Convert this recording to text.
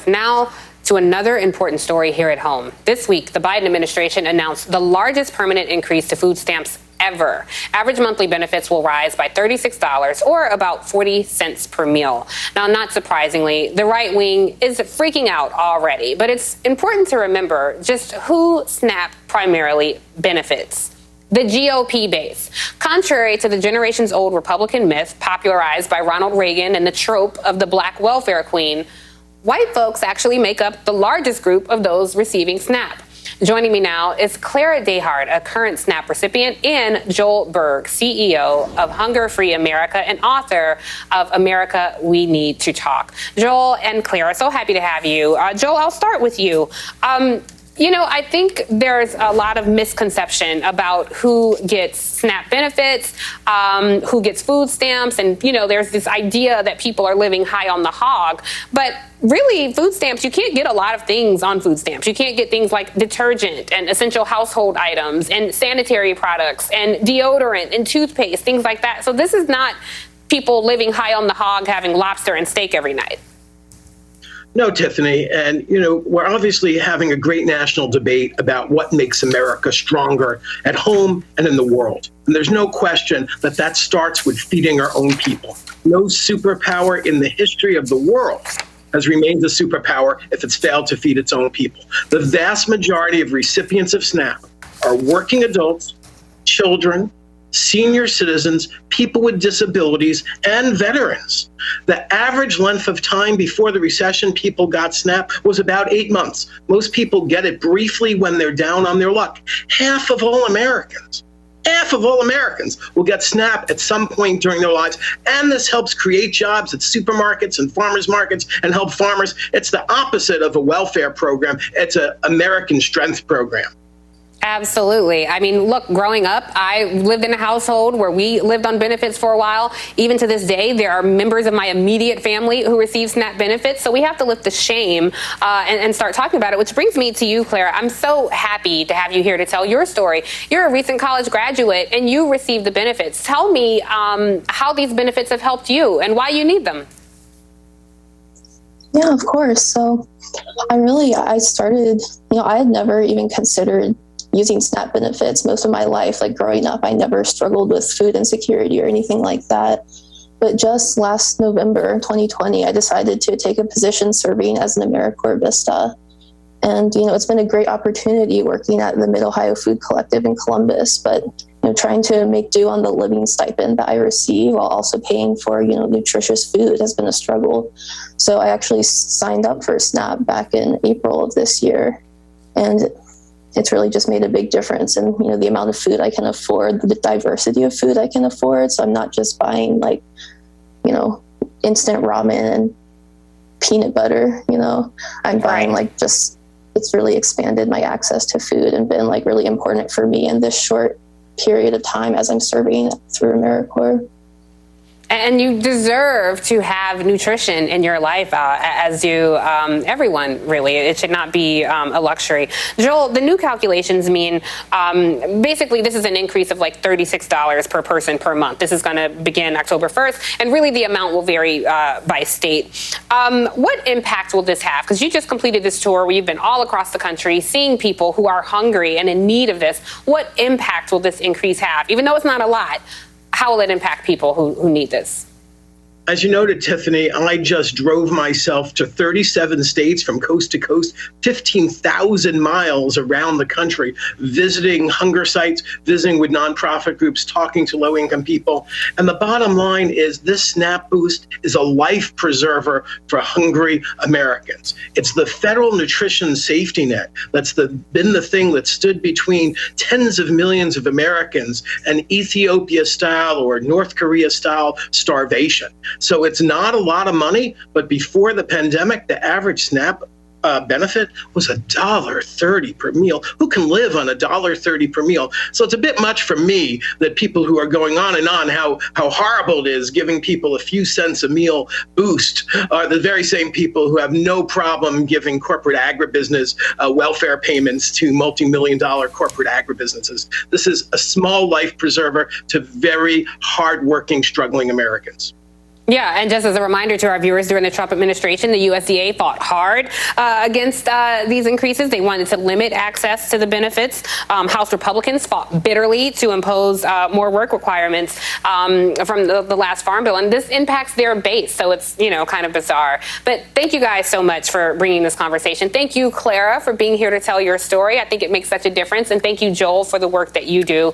forth. Now to another important story here at home. This week, the Biden administration announced the largest permanent increase to food stamps ever. Average monthly benefits will rise by $36 or about 40 cents per meal. Now, not surprisingly, the right wing is freaking out already, but it's important to remember just who SNAP primarily benefits. The GOP base. Contrary to the generations-old Republican myth popularized by Ronald Reagan and the trope of the black welfare queen, white folks actually make up the largest group of those receiving SNAP. Joining me now is Clara Dehart, a current SNAP recipient, and Joel Berg, CEO of Hunger Free America and author of America, We Need to Talk. Joel and Clara, so happy to have you. Joel, I'll start with you. I think there's a lot of misconception about who gets SNAP benefits, who gets food stamps, and, there's this idea that people are living high on the hog. But really, food stamps, you can't get a lot of things on food stamps. You can't get things like detergent and essential household items and sanitary products and deodorant and toothpaste, things like that. So this is not people living high on the hog having lobster and steak every night. No, Tiffany. And, we're obviously having a great national debate about what makes America stronger at home and in the world. And there's no question that starts with feeding our own people. No superpower in the history of the world has remained a superpower if it's failed to feed its own people. The vast majority of recipients of SNAP are working adults, children, senior citizens, people with disabilities, and veterans. The average length of time before the recession people got SNAP was about 8 months. Most people get it briefly when they're down on their luck. Half of all Americans will get SNAP at some point during their lives. And this helps create jobs at supermarkets and farmers markets and help farmers. It's the opposite of a welfare program. It's an American strength program. Absolutely. I mean, look, growing up, I lived in a household where we lived on benefits for a while. Even to this day, there are members of my immediate family who receive SNAP benefits. So we have to lift the shame and start talking about it, which brings me to you, Clara. I'm so happy to have you here to tell your story. You're a recent college graduate and you received the benefits. Tell me how these benefits have helped you and why you need them. Yeah, of course. So I started, I had never even considered using SNAP benefits most of my life. Like growing up, I never struggled with food insecurity or anything like that. But just last November 2020, I decided to take a position serving as an AmeriCorps Vista. And, it's been a great opportunity working at the Mid-Ohio Food Collective in Columbus, but, trying to make do on the living stipend that I receive while also paying for, nutritious food has been a struggle. So I actually signed up for SNAP back in April of this year. And it's really just made a big difference in, the amount of food I can afford, the diversity of food I can afford. So I'm not just buying instant ramen and peanut butter, I'm buying it's really expanded my access to food and been really important for me in this short period of time as I'm serving through AmeriCorps. And you deserve to have nutrition in your life, as do everyone, really. It should not be a luxury. Joel, the new calculations mean basically this is an increase of $36 per person per month. This is going to begin October 1st, and really the amount will vary by state. What impact will this have? Because you just completed this tour where you've been all across the country seeing people who are hungry and in need of this. What impact will this increase have? Even though it's not a lot, how will it impact people who need this? As you noted, Tiffany, I just drove myself to 37 states from coast to coast, 15,000 miles around the country, visiting hunger sites, visiting with nonprofit groups, talking to low-income people. And the bottom line is this SNAP boost is a life preserver for hungry Americans. It's the federal nutrition safety net that's been the thing that stood between tens of millions of Americans and Ethiopia-style or North Korea-style starvation. So it's not a lot of money, but before the pandemic, the average SNAP benefit was $1.30 per meal. Who can live on $1.30 per meal? So it's a bit much for me that people who are going on and on how horrible it is giving people a few cents a meal boost are the very same people who have no problem giving corporate agribusiness welfare payments to multi-million-dollar corporate agribusinesses. This is a small life preserver to very hardworking, struggling Americans. Yeah, and just as a reminder to our viewers, during the Trump administration, the USDA fought hard against these increases. They wanted to limit access to the benefits. House Republicans fought bitterly to impose more work requirements from the last farm bill, and this impacts their base, so it's, you know, kind of bizarre. But thank you guys so much for bringing this conversation. Thank you, Clara, for being here to tell your story. I think it makes such a difference, and thank you, Joel, for the work that you do.